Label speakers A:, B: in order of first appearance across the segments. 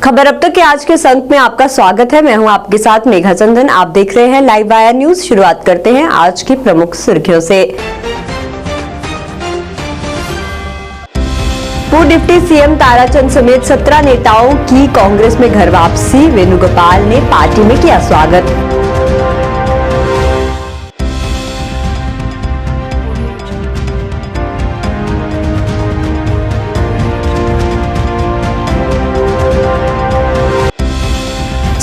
A: खबर अब तक के आज के अंक में आपका स्वागत है। मैं हूं आपके साथ मेघा चंदन। आप देख रहे हैं लाइव वाया न्यूज। शुरुआत करते हैं आज की प्रमुख सुर्खियों से। पूर्व डिप्टी सीएम ताराचंद समेत 17 नेताओं की कांग्रेस में घर वापसी। वेणुगोपाल ने पार्टी में किया स्वागत।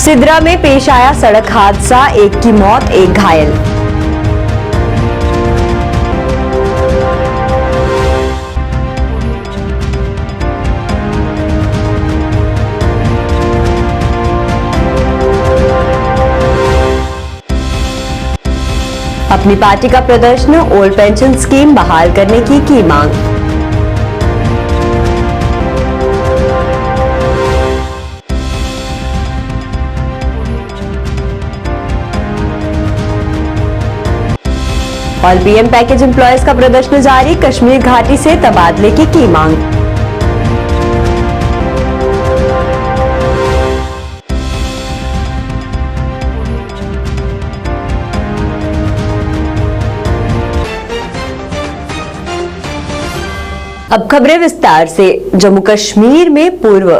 A: सिद्रा में पेश आया सड़क हादसा, एक की मौत, एक घायल। अपनी पार्टी का प्रदर्शन, ओल्ड पेंशन स्कीम बहाल करने की मांग। और पीएम पैकेज एम्प्लॉयज का प्रदर्शन जारी, कश्मीर घाटी से तबादले की मांग। अब खबरें विस्तार से। जम्मू कश्मीर में पूर्व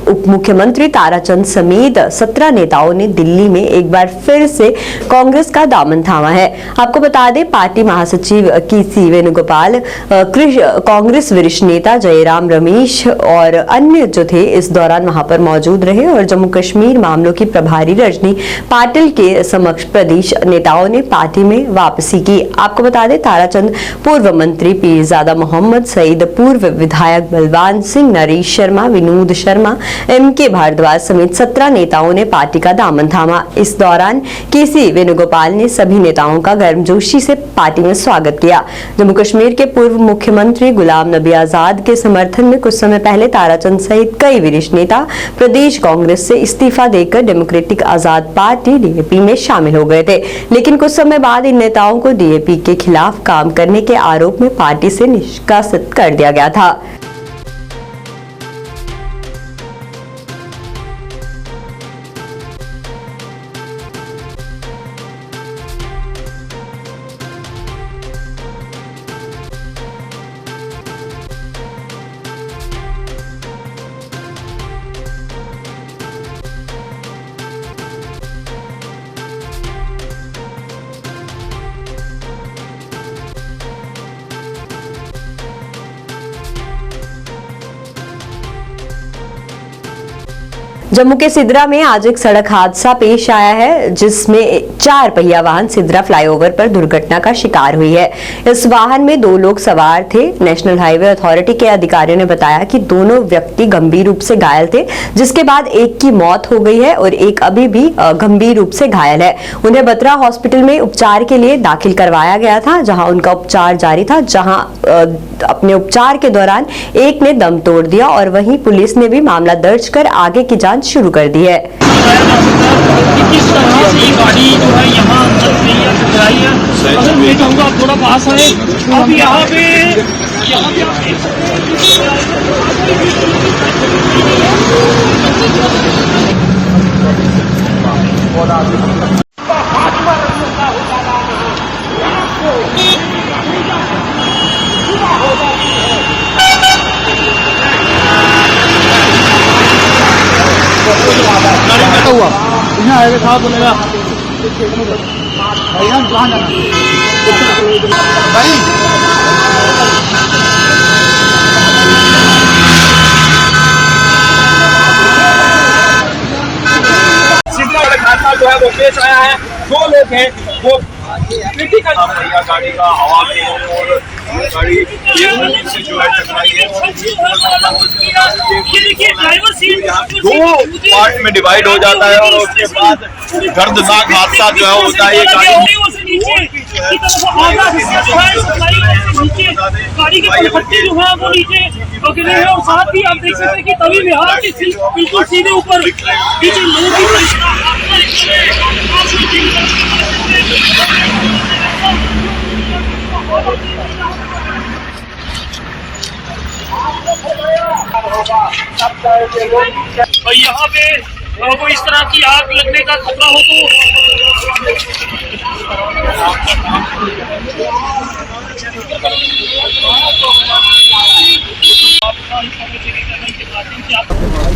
A: उप मुख्यमंत्री ताराचंद समेत 17 नेताओं ने दिल्ली में एक बार फिर से कांग्रेस का दामन थामा है। आपको बता दें, पार्टी महासचिव केसी वेणुगोपाल, कांग्रेस वरिष्ठ नेता जयराम रमेश और अन्य जो थे इस दौरान वहां पर मौजूद रहे और जम्मू कश्मीर मामलों की प्रभारी रजनी पाटिल के समक्ष प्रदेश नेताओं ने पार्टी में वापसी की। आपको बता दें, ताराचंद पूर्व मंत्री पीरजादा मोहम्मद सईद, पूर्व विधायक बलवान सिंह, नरेश शर्मा, विनोद शर्मा, एमके भारद्वाज समेत 17 नेताओं ने पार्टी का दामन थामा। इस दौरान केसी वेणुगोपाल ने सभी नेताओं का गर्मजोशी से पार्टी में स्वागत किया। जम्मू कश्मीर के पूर्व मुख्यमंत्री गुलाम नबी आजाद के समर्थन में कुछ समय पहले ताराचंद सहित कई वरिष्ठ नेता प्रदेश कांग्रेस से इस्तीफा देकर डेमोक्रेटिक आजाद पार्टी डीएपी में शामिल हो गए थे, लेकिन कुछ समय बाद इन नेताओं को डीएपी के खिलाफ काम करने के आरोप में पार्टी से निष्कासित कर दिया गया था। जम्मू के सिद्रा में आज एक सड़क हादसा पेश आया है, जिसमें 4 पहिया वाहन सिद्रा फ्लाईओवर पर दुर्घटना का शिकार हुई है। इस वाहन में 2 लोग सवार थे। नेशनल हाईवे अथॉरिटी के अधिकारियों ने बताया कि दोनों व्यक्ति गंभीर रूप से घायल थे, जिसके बाद एक की मौत हो गई है और एक अभी भी गंभीर रूप से घायल है। उन्हें बत्रा हॉस्पिटल में उपचार के लिए दाखिल करवाया गया था, जहां उनका उपचार जारी था। जहां अपने उपचार के दौरान एक ने दम तोड़ दिया और वहीं पुलिस ने भी मामला दर्ज कर आगे की जांच शुरू कर दी है।
B: किस तरह से गाड़ी जो है यहाँ अंदर से या टकराई है, अगर मैं कहूँगा आप थोड़ा पास आए। अब यहाँ पे हुआ इसमें आएगा साहब बोलेगा भैया कहाँ जाना भाई। हादसा जो है वो पेश आया है। 2 लोग हैं वो क्रिटिकल गाड़ी का हवा में और गाड़ी से जो है टकराई है। दो पार्ट में डिवाइड हो जाता है और उसके बाद दर्दनाक हादसा जो है होता है। ये गाड़ी के पत्ते जो है वो नीचे गिरे हैं और साथ ही आप देख सकते हैं कि तभी बिहार के बिल्कुल सीधे ऊपर नीचे लोगों की
C: यहाँ पे कोई इस तरह की आग लगने का खतरा हो तो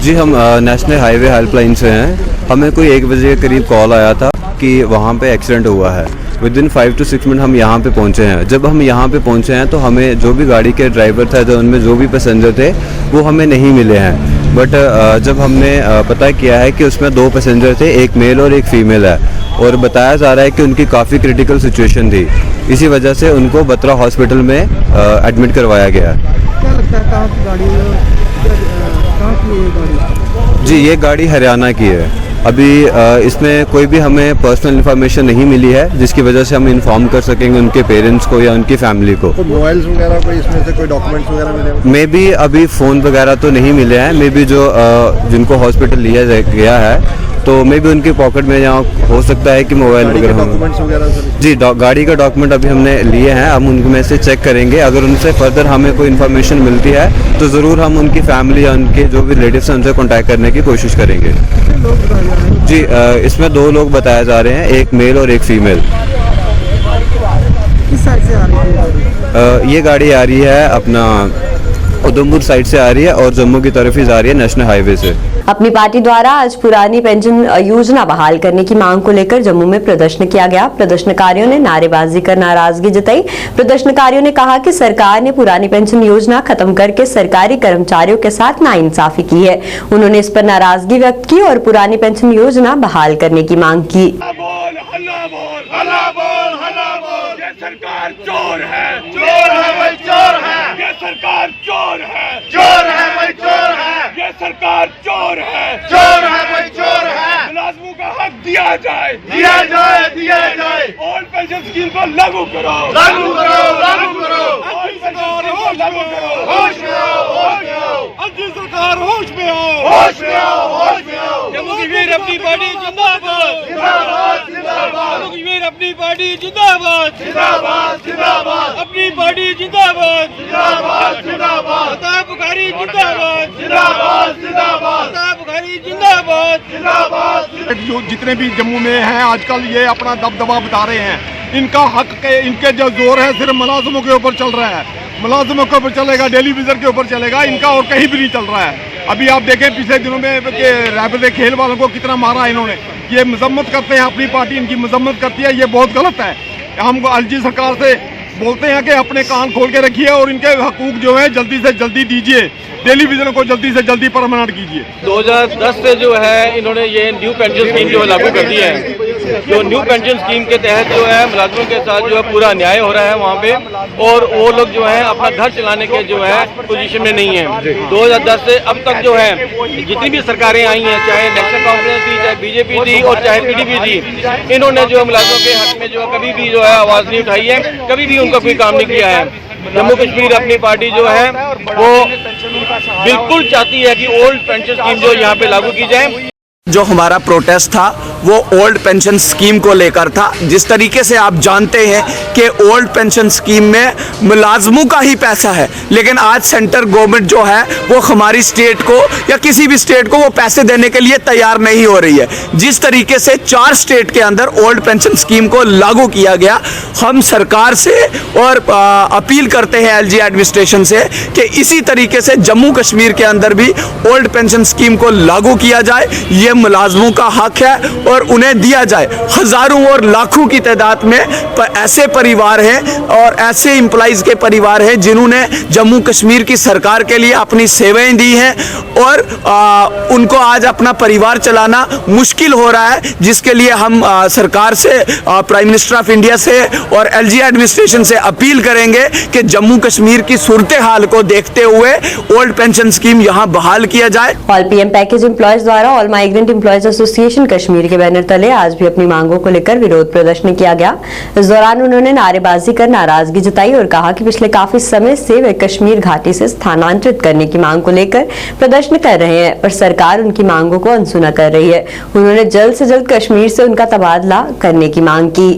D: जी, हम नेशनल हाईवे हेल्पलाइन से हैं। हमें कोई 1 बजे के करीब कॉल आया था कि वहाँ पे एक्सीडेंट हुआ है। विदिन 5 to 6 मिनट हम यहाँ पे पहुँचे हैं। जब हम यहाँ पे पहुँचे हैं तो हमें जो भी गाड़ी के ड्राइवर थे, जो उनमें जो भी पैसेंजर थे, वो हमें नहीं मिले हैं। बट जब हमने पता किया है कि उसमें 2 पैसेंजर थे, एक मेल और एक फीमेल है, और बताया जा रहा है कि उनकी काफ़ी क्रिटिकल सिचुएशन थी। इसी वजह से उनको बत्रा हॉस्पिटल में एडमिट करवाया गया।
E: क्या लगता है कहाँ की गाड़ी है और कहाँ की है ये गाड़ी?
D: जी, ये गाड़ी हरियाणा की है। अभी इसमें कोई भी हमें पर्सनल इन्फॉर्मेशन नहीं मिली है, जिसकी वजह से हम इन्फॉर्म कर सकेंगे उनके पेरेंट्स को या उनकी फैमिली को।
E: कोई मोबाइल्स वगैरह, कोई इसमें से कोई डॉक्यूमेंट्स वगैरह मिले?
D: मे बी अभी फ़ोन वगैरह तो नहीं मिले हैं। मे बी जो जिनको हॉस्पिटल लिया गया है, तो मे बी उनकी पॉकेट में यहाँ हो सकता है कि मोबाइल वगैरह होंगे।
E: डॉक्यूमेंट्स वगैरह सर?
D: जी, गाड़ी का डॉक्यूमेंट अभी हमने लिए हैं। हम उनमें से चेक करेंगे। अगर उनसे फर्दर हमें कोई इन्फॉर्मेशन मिलती है तो ज़रूर हम उनकी फैमिली या उनके जो भी रिलेटिव्स हैं उनसे कॉन्टैक्ट करने की कोशिश करेंगे।
E: लोग बताए जा रहे हैं।
D: जी, इसमें 2 लोग बताए जा रहे हैं, एक मेल और एक फीमेल।
E: किस साइड से आ रही है ये गाड़ी?
D: ये गाड़ी आ रही है अपना उधमपुर साइड से आ रही है और जम्मू की तरफ ही जा रही है नेशनल हाईवे से।
A: अपनी पार्टी द्वारा आज पुरानी पेंशन योजना बहाल करने की मांग को लेकर जम्मू में प्रदर्शन किया गया। प्रदर्शनकारियों ने नारेबाजी कर नाराजगी जताई। प्रदर्शनकारियों ने कहा कि सरकार ने पुरानी पेंशन योजना खत्म करके सरकारी कर्मचारियों के साथ नाइंसाफी की है। उन्होंने इस पर नाराजगी व्यक्त की और पुरानी पेंशन योजना बहाल करने की मांग की।
B: ये सरकार चोर है, चोर है भाई, चोर है। ये सरकार चोर है, चोर है भाई, चोर है। ये सरकार चोर है, चोर है भाई, चोर है। मुलाजमों का हक दिया जाए, दिया जाए, दिया जाए। ओल्ड पेंशन स्कीम को लागू करो, लागू करो, लागू करो। ओल्ड पेंशन स्कीम को लागू करो, होश में आओ, होश में आओ। अच्छी सरकार होश में आओ, होश में आओ, होश में आओ। जम्मू कश्मीर अपनी पार्टी जिंदाबाद, जिंदाबाद, जिंदाबाद। जम्मू कश्मीर अपनी पार्टी जिंदाबाद, जिंदाबाद, जिंदाबाद। अपनी पार्टी जिंदाबाद, जिंदाबाद, जिंदाबाद। फतेह बुखारी जिंदाबाद, जिंदाबाद, जिंदाबाद। फतेह बुखारी जिंदाबाद, जिंदाबाद।
F: जो जितने भी जम्मू में हैं आजकल ये अपना दबदबा बता रहे हैं। इनका हक के इनके जो जोर है सिर्फ मुलाजमों के ऊपर चल रहा है, मुलाजमों के ऊपर चलेगा, टेलीविजन के ऊपर चलेगा, इनका और कहीं भी नहीं चल रहा है। अभी आप देखें पिछले दिनों में रैपिड खेल वालों को कितना मारा इन्होंने। ये मजम्मत करते हैं, अपनी पार्टी इनकी मजम्मत करती है, ये बहुत गलत है। हम एलजी सरकार से बोलते हैं कि अपने कान खोल के रखिए और इनके हकूक जो है जल्दी से जल्दी दीजिए, टेलीविजन को जल्दी से जल्दी परमानेंट कीजिए।
G: 2010 से जो है इन्होंने ये न्यू पेंशन स्कीम जो है लागू कर दी है। जो न्यू पेंशन स्कीम के तहत जो है मुलाजमों के साथ जो है पूरा अन्याय हो रहा है वहाँ पे, और वो लोग जो है अपना घर चलाने के जो है पोजीशन में नहीं है। 2010 से अब तक जो है जितनी भी सरकारें आई हैं, चाहे नेशनल कांफ्रेंस थी, चाहे बीजेपी थी और चाहे पीडीपी थी, इन्होंने जो है मुलाजमों के हक में जो है कभी भी जो है आवाज़ नहीं उठाई है, कभी भी उनका कोई काम नहीं किया है। जम्मू कश्मीर अपनी पार्टी जो है वो बिल्कुल चाहती है कि ओल्ड पेंशन स्कीम जो यहाँ पे लागू की जाए।
H: जो हमारा प्रोटेस्ट था वो ओल्ड पेंशन स्कीम को लेकर था। जिस तरीके से आप जानते हैं कि ओल्ड पेंशन स्कीम में मुलाजमों का ही पैसा है, लेकिन आज सेंट्रल गवर्नमेंट जो है वो हमारी स्टेट को या किसी भी स्टेट को वो पैसे देने के लिए तैयार नहीं हो रही है। जिस तरीके से 4 स्टेट के अंदर ओल्ड पेंशन स्कीम को लागू किया गया, हम सरकार से और अपील करते हैं एलजी एडमिनिस्ट्रेशन से कि इसी तरीके से जम्मू कश्मीर के अंदर भी ओल्ड पेंशन स्कीम को लागू किया जाए। ये मुलाजमों का हक है और उन्हें दिया जाए। हजारों और लाखों की तादाद में ऐसे परिवार हैं और ऐसे एम्प्लॉइज के परिवार हैं जिन्होंने जम्मू कश्मीर की सरकार के लिए अपनी सेवाएं दी हैं और उनको आज अपना परिवार चलाना मुश्किल हो रहा है, जिसके लिए हम सरकार से, प्राइम मिनिस्टर ऑफ इंडिया से और एलजी एडमिनिस्ट्रेशन से अपील करेंगे कि जम्मू कश्मीर की सूरत हाल को देखते हुए ओल्ड पेंशन स्कीम यहाँ बहाल किया जाए।
A: ऑल पीएम पैकेज एम्प्लॉयज द्वारा all migrant employees association Kashmir के बैनर तले आज भी अपनी मांगों को लेकर विरोध प्रदर्शन किया गया। इस दौरान उन्होंने नारेबाजी कर नाराजगी जताई और कहा कि पिछले काफी समय से वे कश्मीर घाटी से स्थानांतरित करने की मांग को लेकर प्रदर्शन कर रहे हैं, पर सरकार उनकी मांगों को अनसुना कर रही है। उन्होंने जल्द से जल्द कश्मीर से उनका तबादला करने की मांग की।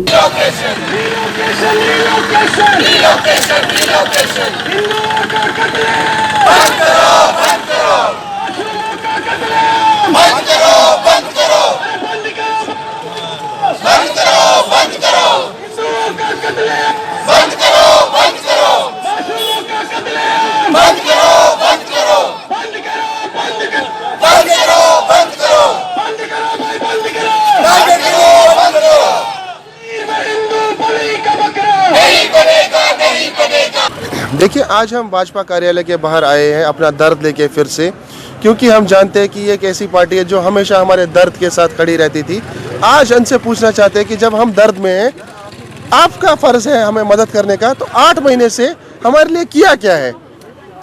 I: देखिए, आज हम भाजपा कार्यालय के बाहर आए हैं अपना दर्द लेके फिर से, क्योंकि हम जानते हैं कि ये एक ऐसी पार्टी है जो हमेशा हमारे दर्द के साथ खड़ी रहती थी। आज उनसे पूछना चाहते हैं कि जब हम दर्द में हैं, आपका फ़र्ज़ है हमें मदद करने का, तो 8 महीने से हमारे लिए किया क्या है,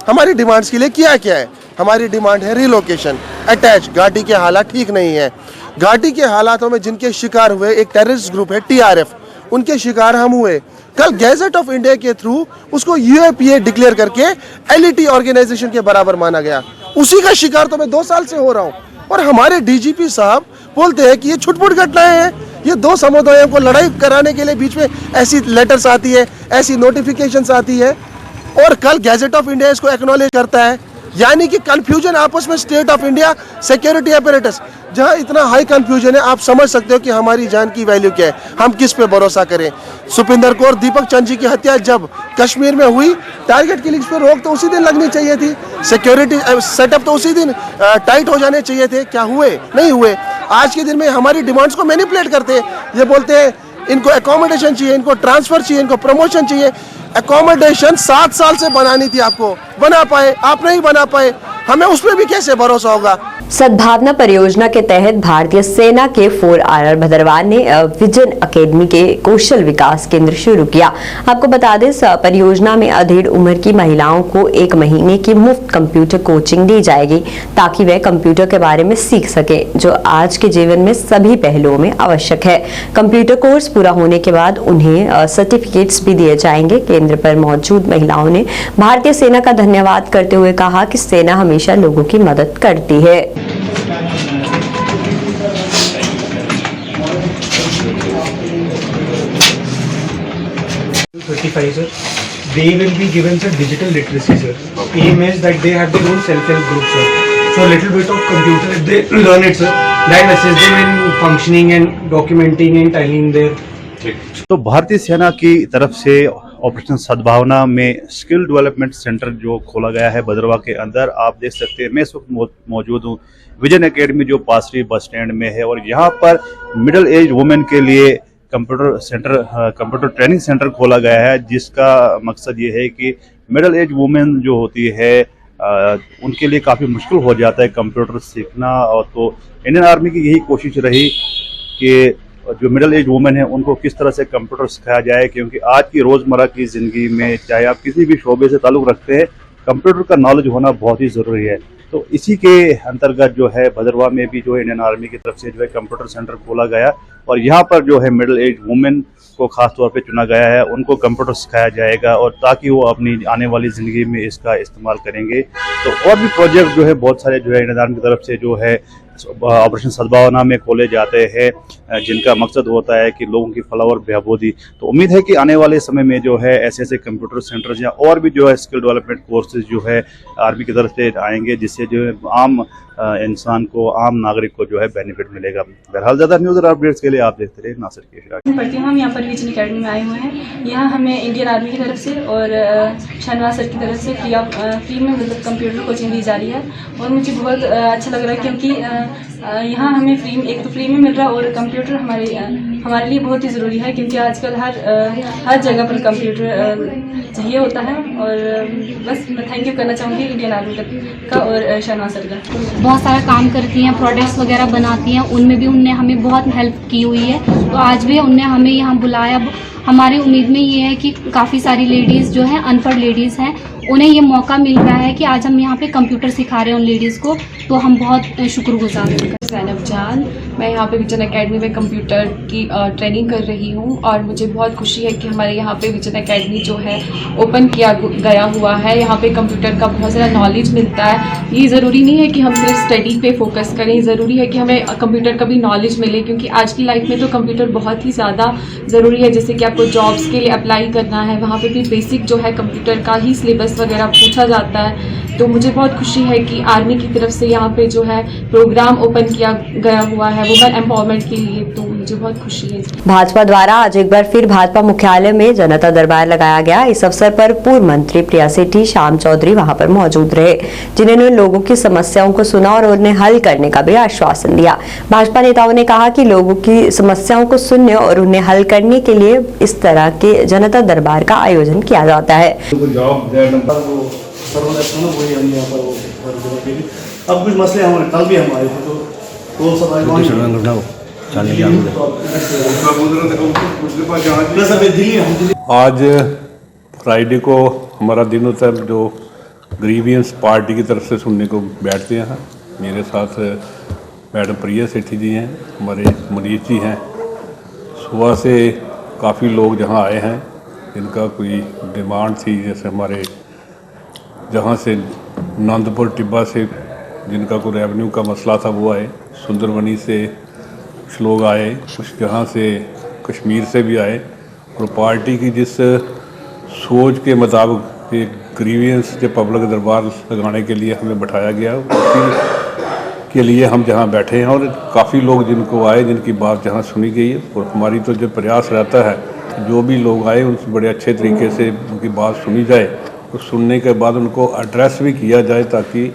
I: हमारी डिमांड्स के लिए किया क्या है। हमारी डिमांड है रिलोकेशन, अटैच। घाटी के हालात ठीक नहीं है। घाटी के हालातों में जिनके शिकार हुए एक टेररिस्ट ग्रुप है TRF, उनके शिकार हम हुए। कल गैजेट ऑफ इंडिया के थ्रू उसको UAPA डिक्लेयर करके LET ऑर्गेनाइजेशन के बराबर माना गया। उसी का शिकार तो मैं 2 साल से हो रहा हूँ। और हमारे DGP साहब बोलते हैं कि ये छुटपुट घटनाएं हैं, ये 2 समुदायों को लड़ाई कराने के लिए बीच में ऐसी लेटर्स आती है, ऐसी नोटिफिकेशंस आती है, और कल गैजेट ऑफ इंडिया इसको एक्नॉलेज करता है। यानी कि कंफ्यूजन आपस में state of India security apparatus, जहां इतना हाई कंफ्यूजन है, आप समझ सकते हो कि हमारी जान की वैल्यू क्या है, हम किस पे भरोसा करें। सुपिंदर कौर, दीपक चंद जी की हत्या जब कश्मीर में हुई, टारगेट किलिंग्स पे रोक तो उसी दिन लगनी चाहिए थी, सिक्योरिटी सेटअप तो उसी दिन टाइट हो जाने चाहिए थे। क्या हुए? नहीं हुए। आज के दिन में हमारी डिमांड्स को मैनिपुलेट करते हैं। ये बोलते हैं इनको एकोमोडेशन चाहिए, इनको ट्रांसफर चाहिए, इनको प्रमोशन चाहिए। एकोमोडेशन 7 साल से बनानी थी, आपको बना पाए, आप नहीं बना पाए, हमें उस पर भी कैसे भरोसा होगा।
A: सद्भावना परियोजना के तहत भारतीय सेना के 4RR भदरवाह ने विजन अकेडमी के कौशल विकास केंद्र शुरू किया। आपको बता दें, इस परियोजना में अधेड़ उम्र की महिलाओं को 1 महीने की मुफ्त कंप्यूटर कोचिंग दी जाएगी, ताकि वे कंप्यूटर के बारे में सीख सके, जो आज के जीवन में सभी पहलुओं में आवश्यक है। कंप्यूटर कोर्स पूरा होने के बाद उन्हें सर्टिफिकेट्स भी दिए जाएंगे। केंद्र पर मौजूद महिलाओं ने भारतीय सेना का धन्यवाद करते हुए कहा कि सेना हमेशा लोगों की मदद करती है।
E: 35, sir. They will be given sir digital literacy, sir. Aim is that they have their own self-help group, sir. So a little bit of computer, if they learn it, sir, that assists them in functioning and documenting and telling their.
J: तो भारतीय सेना की तरफ से operation सद्भावना में skill development centre जो खोला गया है भदरवाह के अंदर, आप देख सकते हैं मैं इस वक्त मौजूद हूँ विजन एकेडमी जो पासरी बस स्टैंड में है, और यहाँ पर मिडिल एज वुमेन के लिए कंप्यूटर ट्रेनिंग सेंटर खोला गया है, जिसका मकसद ये है कि मिडिल एज वुमेन जो होती है उनके लिए काफ़ी मुश्किल हो जाता है कंप्यूटर सीखना। और तो इंडियन आर्मी की यही कोशिश रही कि जो मिडिल एज वुमेन है उनको किस तरह से कंप्यूटर सिखाया जाए, क्योंकि आज की रोज़मर्रा की ज़िंदगी में चाहे आप किसी भी शोबे से ताल्लुक़ रखते हैं, कंप्यूटर का नॉलेज होना बहुत ही ज़रूरी है। तो इसी के अंतर्गत जो है भदरवाह में भी जो है इंडियन आर्मी की तरफ से जो है कंप्यूटर सेंटर खोला गया, और यहाँ पर जो है मिडिल एज वुमेन को खास तौर पे चुना गया है, उनको कंप्यूटर सिखाया जाएगा और ताकि वो अपनी आने वाली ज़िंदगी में इसका इस्तेमाल करेंगे। तो और भी प्रोजेक्ट जो है बहुत सारे जो है इंडियन आर्मी की तरफ से जो है ऑपरेशन सद्भावना में खोले जाते हैं, जिनका मकसद होता है कि लोगों की फलाह और बहबूदी। तो उम्मीद है कि आने वाले समय में जो है ऐसे ऐसे कंप्यूटर सेंटर्स या और भी जो है स्किल डेवलपमेंट कोर्सेज जो है आर्मी की तरफ से आएंगे, जिससे जो है आम इंसान को, आम नागरिक को जो है बेनिफिट मिलेगा। बहरहाल ज़्यादा न्यूज़ और अपडेट्स के लिए आप देखते रहिए नासिर के इशारे।
K: पढ़ती हूँ, हम यहाँ पर विजन अकेडमी में आए हुए हैं। यहाँ हमें इंडियन आर्मी की तरफ से और शहनवाज सर की तरफ से फ्री में मतलब कंप्यूटर कोचिंग दी जा रही है, और मुझे बहुत अच्छा लग रहा है, क्योंकि यहाँ हमें फ्री में मिल रहा है, और कंप्यूटर हमारे लिए बहुत ही ज़रूरी है, क्योंकि आजकल हर जगह पर कंप्यूटर चाहिए होता है। और बस मैं थैंक यू करना चाहूँगी इंडियन आर्मी का और शहनवाज सर का।
L: बहुत सारा काम करती हैं, प्रोडक्ट्स वगैरह बनाती हैं, उनमें भी उनने हमें बहुत हेल्प की हुई है। तो आज भी उनने हमें यहाँ बुलाया। हमारी उम्मीद में ये है कि काफ़ी सारी लेडीज़ जो हैं, अनपढ़ लेडीज़ हैं, उन्हें ये मौका मिल रहा है कि आज हम यहाँ पे कंप्यूटर सिखा रहे हैं उन लेडीज़ को, तो हम बहुत शुक्रगुजार हैं।
K: ज़ैनब जान। मैं यहाँ पे विजन एकेडमी में कंप्यूटर की ट्रेनिंग कर रही हूँ और मुझे बहुत खुशी है कि हमारे यहाँ पे विजन एकेडमी जो है ओपन किया गया हुआ है। यहाँ पे कंप्यूटर का बहुत सारा नॉलेज मिलता है। ये ज़रूरी नहीं है कि हम सिर्फ स्टडी पे फोकस करें, ज़रूरी है कि हमें कंप्यूटर का भी नॉलेज मिले, क्योंकि आज की लाइफ में तो कंप्यूटर बहुत ही ज़्यादा ज़रूरी है। जैसे कि आपको जॉब्स के लिए अप्लाई करना है, वहाँ पर भी बेसिक जो है कंप्यूटर का ही सिलेबस वगैरह पूछा जाता है। तो मुझे बहुत खुशी है कि आर्मी की तरफ से यहाँ पे जो है प्रोग्राम ओपन किया गया हुआ है वुमेन एम्पावरमेंट के लिए, तो मुझे बहुत खुशी है।
A: भाजपा द्वारा आज एक बार फिर भाजपा मुख्यालय में जनता दरबार लगाया गया। इस अवसर पर पूर्व मंत्री प्रिया सेठी, श्याम चौधरी वहां पर मौजूद रहे, जिन्होंने लोगों की समस्याओं को सुना और उन्हें हल करने का भी आश्वासन दिया। भाजपा नेताओं ने कहा कि लोगों की समस्याओं को सुनने और उन्हें हल करने के लिए इस तरह के जनता दरबार का आयोजन किया जाता है।
M: अब कुछ मसले हमारे कल भी हमारे थे, तो वो सब
F: आज फ्राइडे को हमारा दिन होता है जो ग्रीवियंस पार्टी की तरफ से सुनने को बैठते हैं। मेरे साथ मैडम प्रिया सेठी जी हैं, हमारे मनीष जी हैं। सुबह से काफ़ी लोग जहां आए हैं जिनका कोई डिमांड थी, जैसे हमारे जहां से आनंदपुर टिब्बा से जिनका कोई रेवेन्यू का मसला था वो आए, सुंदरबनी से कुछ लोग आए, कुछ जहाँ से कश्मीर से भी आए। और पार्टी की जिस सोच के मुताबिक एक ग्रीवियंस के पब्लिक दरबार लगाने के लिए हमें बैठाया गया, उसी के लिए हम जहाँ बैठे हैं। और काफ़ी लोग जिनको आए, जिनकी बात जहाँ सुनी गई है, और हमारी तो जो प्रयास रहता है जो भी लोग आए उनसे बड़े अच्छे तरीके से उनकी बात सुनी जाए और सुनने के बाद उनको एड्रेस भी किया जाए, ताकि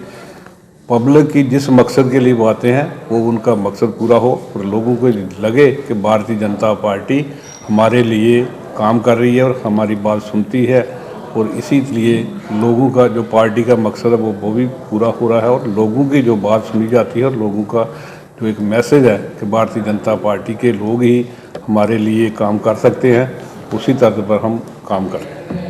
F: पब्लिक की जिस मकसद के लिए वो आते हैं वो उनका मकसद पूरा हो और लोगों को लगे कि भारतीय जनता पार्टी हमारे लिए काम कर रही है और हमारी बात सुनती है। और इसी लिए लोगों का जो पार्टी का मकसद है वो भी पूरा हो रहा है और लोगों की जो बात सुनी जाती है और लोगों का जो एक मैसेज है कि भारतीय जनता पार्टी के लोग ही हमारे लिए काम कर सकते हैं, उसी तर्ज पर हम काम कर रहे हैं।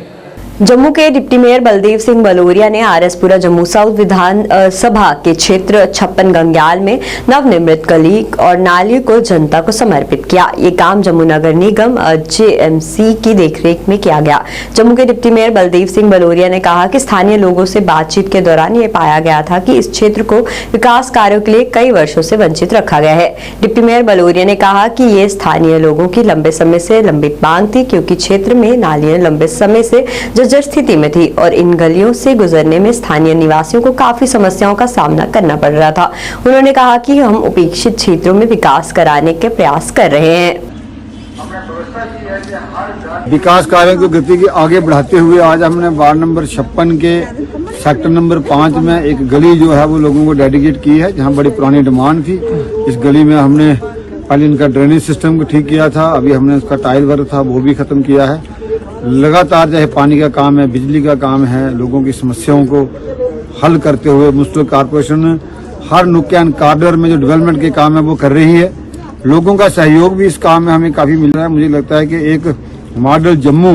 A: जम्मू के डिप्टी मेयर बलदेव सिंह बलोरिया ने आरएसपुरा जम्मू साउथ विधान सभा के क्षेत्र 56 गंग्याल में नवनिर्मित गली और नाली को जनता को समर्पित किया। ये काम जम्मू नगर निगम जेएमसी की देखरेख में किया गया। जम्मू के डिप्टी मेयर बलदेव सिंह बलोरिया ने कहा कि स्थानीय लोगों से बातचीत के दौरान ये पाया गया था कि इस क्षेत्र को विकास कार्यों के लिए कई वर्षों से वंचित रखा गया है। डिप्टी मेयर बलोरिया ने कहा कि ये स्थानीय लोगों की लंबे समय से लंबित मांग थी, क्योंकि क्षेत्र में नालियां लंबे समय से जर्जर स्थिति में थी और इन गलियों से गुजरने में स्थानीय निवासियों को काफी समस्याओं का सामना करना पड़ रहा था। उन्होंने कहा कि हम उपेक्षित क्षेत्रों में विकास कराने के प्रयास कर रहे हैं।
N: विकास कार्यों की गति को आगे बढ़ाते हुए आज हमने वार्ड नंबर 56 के सेक्टर नंबर 5 में एक गली जो है वो लोगों को डेडिकेट की है, जहां बड़ी पुरानी डिमांड थी। इस गली में हमने पहले इनका ड्रेनेज सिस्टम को ठीक किया था, अभी हमने उसका टाइल वर्क था वो भी खत्म किया है। लगातार चाहे पानी का काम है, बिजली का काम है, लोगों की समस्याओं को हल करते हुए मुस्लिम कारपोरेशन हर नुक्के एंड कॉर्नर में जो डेवलपमेंट के काम है वो कर रही है। लोगों का सहयोग भी इस काम में हमें काफी मिल रहा है। मुझे लगता है कि एक मॉडल जम्मू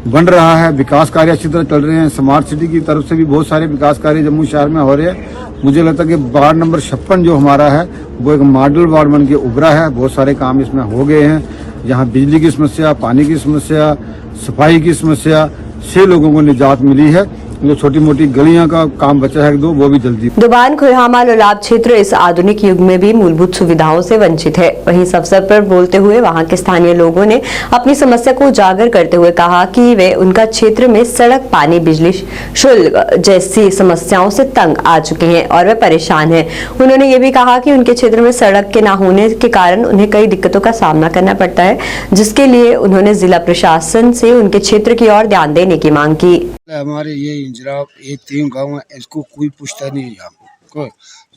N: बन रहा है, विकास कार्य अच्छी तरह चल रहे हैं। स्मार्ट सिटी की तरफ से भी बहुत सारे विकास कार्य जम्मू शहर में हो रहे हैं। मुझे लगता है कि वार्ड नंबर 56 जो हमारा है वो एक मॉडल वार्ड बन के उभरा है। बहुत सारे काम इसमें हो गए हैं, जहाँ बिजली की समस्या, पानी की समस्या, सफाई की समस्या से लोगों को निजात मिली है। जो छोटी मोटी गलियां का काम बचा है वो भी जल्दी।
A: दुबान खुहामा लोलाब क्षेत्र इस आधुनिक युग में भी मूलभूत सुविधाओं से वंचित है। वहीं इस अवसर पर बोलते हुए वहां के स्थानीय लोगों ने अपनी समस्या को उजागर करते हुए कहा कि वे उनका क्षेत्र में सड़क, पानी, बिजली शुल्क जैसी समस्याओं से तंग आ चुके हैं और वे परेशान हैं। उन्होंने ये भी कहा कि उनके क्षेत्र में सड़क के न होने के कारण उन्हें कई दिक्कतों का सामना करना पड़ता है, जिसके लिए उन्होंने जिला प्रशासन से उनके क्षेत्र की ओर ध्यान देने की मांग की।
N: हमारे ये इंजराब ये 3 गांव है, इसको कोई पूछता नहीं है। यहाँ को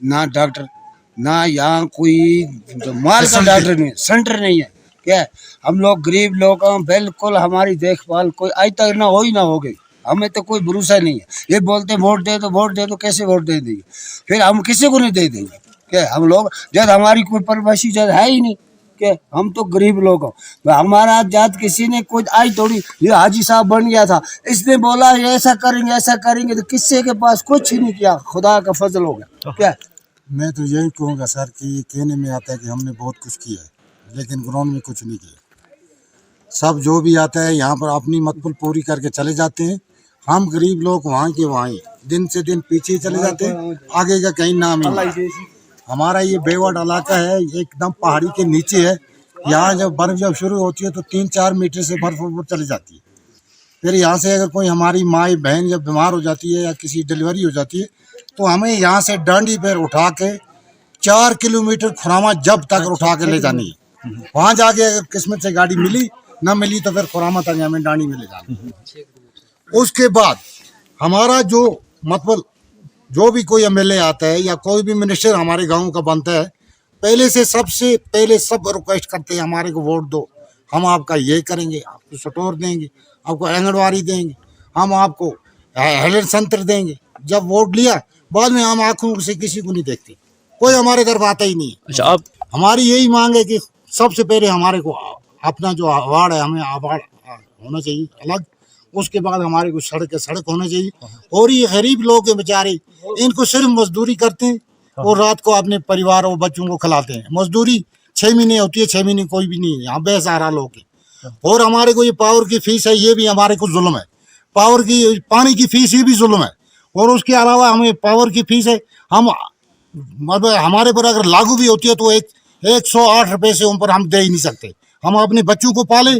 N: ना डॉक्टर, ना यहाँ कोई माल का डॉक्टर नहीं है, सेंटर नहीं है। क्या है, हम लोग गरीब लोग हैं, बिल्कुल हमारी देखभाल कोई आज तक ना हो गई। हमें तो कोई भरोसा नहीं है। ये बोलते वोट दे दो, कैसे वोट दे देंगे? फिर हम किसी को नहीं दे देंगे। क्या हम लोग जब हमारी कोई परवासी जब है ही नहीं, के हम तो गरीब लोग हो। हमारा जात किसी ने कुछ आज थोड़ी, ये हाजी साहब बन गया था, इसने बोला ऐसा करेंगे तो किसी के पास कुछ ही नहीं किया। खुदा का फजल हो गया। क्या मैं तो यही कहूँगा सर कि कहने में आता है कि हमने बहुत कुछ किया है लेकिन ग्राउंड में कुछ नहीं किया। सब जो भी आता है यहाँ पर अपनी मतपुल पूरी करके चले जाते हैं। हम गरीब लोग वहाँ के वहाँ ही दिन से दिन पीछे ही चले जाते हैं, आगे का कहीं नाम ही नहीं। हमारा ये बेवड इलाका है, एकदम पहाड़ी के नीचे है। यहाँ जब बर्फ जब शुरू होती है तो 3-4 मीटर से बर्फ ऊपर चली जाती है। फिर यहाँ से अगर कोई हमारी माँ बहन जब बीमार हो जाती है या किसी डिलीवरी हो जाती है तो हमें यहाँ से डांडी पर उठा के 4 किलोमीटर खुरामा जब तक उठा के ले जानी है। वहाँ जाके अगर किस्मत से गाड़ी मिली ना मिली तो फिर खुरामा तक हमें डांडी में ले जानी। उसके बाद हमारा जो मतलब जो भी कोई एमएलए आता है या कोई भी मिनिस्टर हमारे गांव का बनता है, पहले से सबसे पहले सब रिक्वेस्ट करते हैं हमारे को वोट दो, हम आपका ये करेंगे, आपको स्टोर देंगे, आपको आंगनबाड़ी देंगे, हम आपको हेल्थ सेंटर देंगे। जब वोट लिया बाद में हम आंखों से किसी को नहीं देखते, कोई हमारे तरफ आता ही नहीं है।
C: अच्छा, आप
N: हमारी यही मांग है कि सबसे पहले हमारे को अपना जो अवार्ड है हमें अवार्ड होना चाहिए अलग। उसके बाद हमारे को सड़क होना चाहिए। और ये गरीब लोग हैं बेचारे, इनको सिर्फ मजदूरी करते हैं और रात को अपने परिवार और बच्चों को खिलाते हैं। मजदूरी 6 महीने होती है, 6 महीने कोई भी नहीं है, यहाँ बेसहारा लोग हैं। और हमारे को ये पावर की फीस है, ये भी हमारे को जुल्म है। पावर की पानी की फीस ये भी जुल्म है। और उसके अलावा हमें पावर की फीस है, हम हमारे पर अगर लागू भी होती है तो 108 रुपये से ऊपर हम दे ही नहीं सकते। हम अपने बच्चों को पालें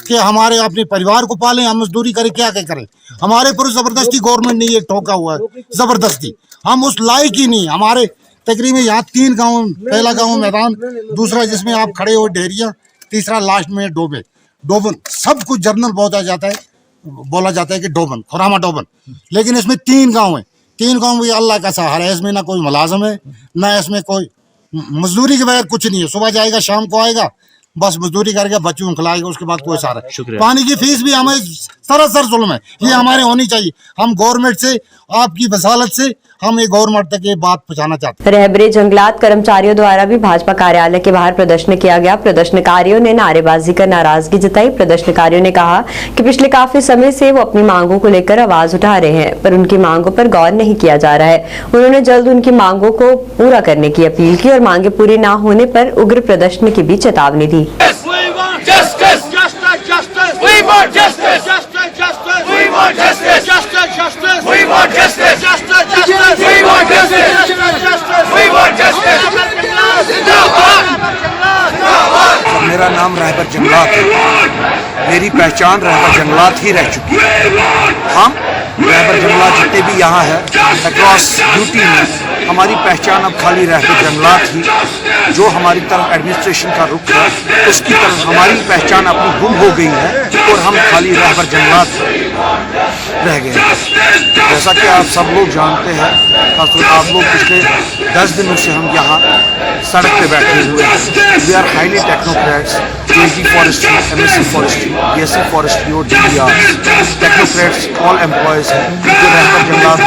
N: कि हमारे अपने परिवार को पालें, हम मजदूरी करें, क्या करें। हमारे पर जबरदस्ती गवर्नमेंट ने ये ठोका हुआ है, जबरदस्ती। हम उस लायक ही नहीं। हमारे तकरीबन यहाँ 3 गाँव, पहला गाँव मैदान, दूसरा जिसमें आप खड़े हो डेरिया, तीसरा लास्ट में डोबन। सब कुछ जर्नल बोला जाता है कि डोबन, खुरामा डोबन, लेकिन इसमें 3 गाँव है। 3 गाँव में अल्लाह का सहारा है। इसमें ना कोई मुलाजम है, ना इसमें कोई मजदूरी के बगैर कुछ नहीं है। सुबह जाएगा शाम को आएगा, बस मजदूरी करके बच्चों को खिलाएगा, उसके बाद कोई सहारा। पानी की फीस भी हमें सरासर जुल्म है, ये हमारे होनी चाहिए। हम गवर्नमेंट से, आपकी वसालत से हम ये गवर्नमेंट तक ये बात पहुंचाना चाहते हैं।
A: रहबरे जंगलात कर्मचारियों द्वारा भी भाजपा कार्यालय के बाहर प्रदर्शन किया गया। प्रदर्शनकारियों ने नारेबाजी कर नाराजगी जताई। प्रदर्शनकारियों ने कहा कि पिछले काफी समय से वो अपनी मांगों को लेकर आवाज उठा रहे हैं, पर उनकी मांगों पर गौर नहीं किया जा रहा है। उन्होंने जल्द उनकी मांगों को पूरा करने की अपील की और मांगे पूरी न होने पर उग्र प्रदर्शन की भी चेतावनी दी।
O: मेरा नाम रहबर जंगलात है, मेरी पहचान रहबर जंगलात ही रह चुकी है। हम रहबर जंगलात जितने भी यहाँ है अक्रॉस यूटी में, हमारी पहचान अब खाली रहबर जंगलात ही। जो हमारी तरफ एडमिनिस्ट्रेशन का रुख है उसकी तरफ हमारी पहचान अपनी गुम हो गई है और हम खाली रहबर जंगलात रह गए हैं। जैसा कि आप सब लोग जानते हैं, खासतौर आप लोग पिछले 10 दिनों से हम यहाँ सड़क पे बैठे हुए हैं। We are highly technocrats, KG forestry, MSc forestry, BSc forestry और डीबीआर टेक्नोक्रेट्स, ऑल एम्प्लॉयज़ हैं जो रहबर जंगलात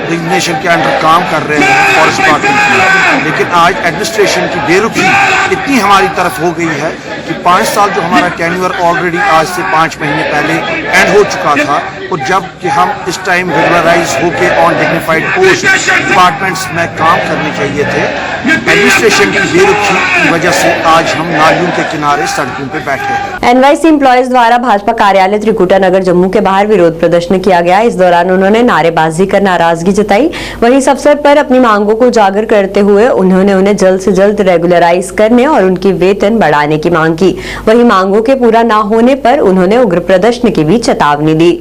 O: डिग्नेशन के अंडर काम कर रहे हैं फॉरेस्ट डिपार्टमेंट की। लेकिन आज एडमिनिस्ट्रेशन की बेरुखी इतनी हमारी तरफ हो गई है कि 5 साल जो हमारा टेन्योर ऑलरेडी आज से 5 महीने पहले एंड हो चुका था, और जब कि हम इस टाइम रेगुलराइज होके ऑन डिग्निफाइड पोस्ट डिपार्टमेंट्स में काम करने चाहिए थे, एडमिनिस्ट्रेशन की बेरुखी की वजह से आज हम नालियों के किनारे सड़कों पे बैठे हैं।
A: एनवाईसी एम्प्लॉयज द्वारा भाजपा कार्यालय त्रिकुटा नगर जम्मू के बाहर विरोध प्रदर्शन किया गया। इस दौरान उन्होंने नारेबाजी कर नाराजगी जताई। वहीं इस अवसर पर अपनी मांगों को उजागर करते हुए उन्होंने उन्हें जल्द से जल्द रेगुलराइज करने और उनकी वेतन बढ़ाने की मांग की। वहीं मांगों के पूरा न होने पर उन्होंने उग्र प्रदर्शन की भी चेतावनी दी।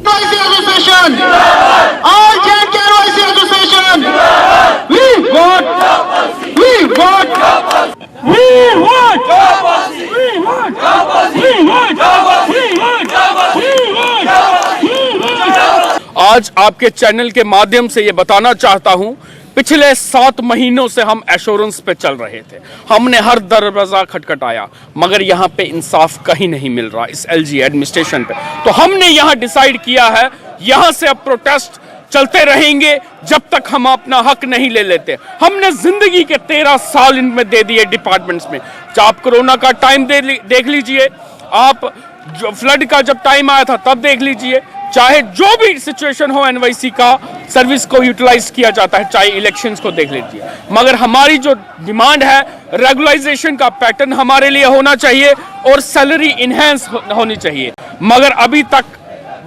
C: आज आपके चैनल के माध्यम से ये बताना चाहता हूं, पिछले 7 महीनों से हम एश्योरेंस पे चल रहे थे। हमने हर दरवाजा खटखटाया, मगर यहाँ पे इंसाफ कहीं नहीं मिल रहा इस एलजी एडमिनिस्ट्रेशन पे। तो हमने यहाँ डिसाइड किया है, यहाँ से अब प्रोटेस्ट चलते रहेंगे जब तक हम अपना हक नहीं ले लेते। हमने जिंदगी के 13 साल इनमें दे दिए डिपार्टमेंट्स में। आप कोरोना का टाइम देख लीजिए, आप जो फ्लड का जब टाइम आया था तब देख लीजिए, चाहे जो भी सिचुएशन हो एनवाईसी का, सर्विस को यूटिलाइज किया जाता है, चाहे इलेक्शंस को देख लीजिए। मगर हमारी जो डिमांड है, रेगुलाइजेशन का पैटर्न हमारे लिए होना चाहिए और सैलरी इनहेंस होनी चाहिए। मगर अभी तक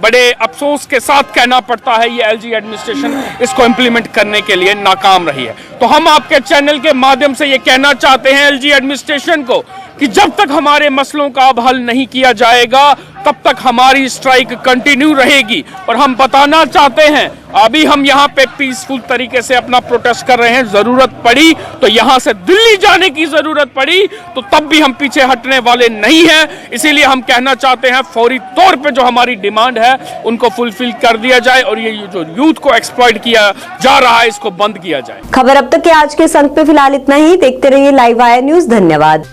C: बड़े अफसोस के साथ कहना पड़ता है, ये एलजी एडमिनिस्ट्रेशन इसको इंप्लीमेंट करने के लिए नाकाम रही है। तो हम आपके चैनल के माध्यम से ये कहना चाहते हैं एलजी एडमिनिस्ट्रेशन को कि जब तक हमारे मसलों का अब हल नहीं किया जाएगा तब तक हमारी स्ट्राइक कंटिन्यू रहेगी। और हम बताना चाहते हैं, अभी हम यहाँ पे पीसफुल तरीके से अपना प्रोटेस्ट कर रहे हैं, जरूरत पड़ी तो यहाँ से दिल्ली जाने की जरूरत पड़ी तो तब भी हम पीछे हटने वाले नहीं हैं। इसीलिए हम कहना चाहते हैं फौरी तौर पे जो हमारी डिमांड है उनको फुलफिल कर दिया जाए और ये जो यूथ को एक्सप्लॉइट किया जा रहा है इसको बंद किया जाए।
A: खबर अब तक के आज के इस अंक पे फिलहाल इतना ही। देखते रहिए लाइव वायर न्यूज। धन्यवाद।